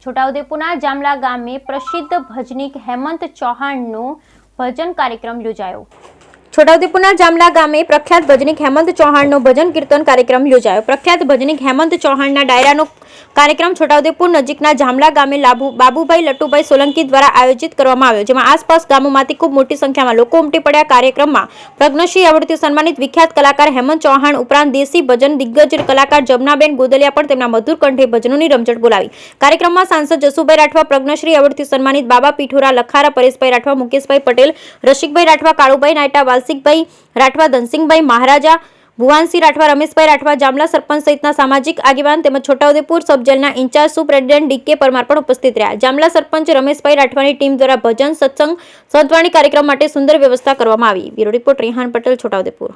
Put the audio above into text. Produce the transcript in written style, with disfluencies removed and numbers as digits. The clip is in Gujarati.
છોટાઉદેપુરના જામલા ગામે પ્રસિદ્ધ ભજનીક હેમંત ચૌહાણનો ભજન કાર્યક્રમ યોજાયો। છોટાઉદેપુરના જામલા ગામે પ્રખ્યાત ભજનીક હેમંત ચૌહાણનો ભજન કીર્તન કાર્યક્રમ યોજાયો। પ્રખ્યાત ભજનીક હેમંત ચૌહાણના ડાયરાનો કાર્યક્રમ છોટાઉદેપુર નજીકના જામલા ગામે બાબુભાઈ લટુભાઈ સોલંકી દ્વારા આયોજિત કરવામાં આવ્યો, જેમાં આસપાસ ગામોમાંથી ખૂબ મોટી સંખ્યામાં લોકો ઉમટી પડ્યા। કાર્યક્રમમાં પ્રજ્ઞશ્રી એવોર્ડથી સન્માનિત વિખ્યાત કલાકાર હેમંત ચૌહાણ ઉપરાંત દેશી ભજન દિગ્ગજ કલાકાર જમનાબેન ગોદલિયા પણ તેમના મધુર કંઠે ભજનોની રમઝટ બોલાવી। કાર્યક્રમમાં સાંસદ જસુભાઈ રાઠવા, પ્રજ્ઞશ્રી એવોર્ડથી સન્માનિત બાબા પીઠોરા, લખારા પરેશભાઈ રાઠવા, મુકેશભાઈ પટેલ, રસિકભાઈ રાઠવા, કાળુભાઈ નાયટા, વાલસિકભાઈ રાઠવા, ધનસિંહભાઈ મહારાજા, ભુવાનસિંહ રાઠવા, રમેશભાઈ રાઠવા, જામલા સરપંચ સહિતના સામાજિક આગેવાન તેમજ છોટાઉદેપુર સબ જેલના ઇન્ચાર્જ સુપ્રેસિડેન્ટ ડી.કે. પરમાર પણ ઉપસ્થિત રહ્યા। જામલા સરપંચ રમેશભાઈ રાઠવાની ટીમ દ્વારા ભજન, સત્સંગ, સંતવાણી કાર્યક્રમ માટે સુંદર વ્યવસ્થા કરવામાં આવી। Bureau report Rehan Patel, Chhota Udepur.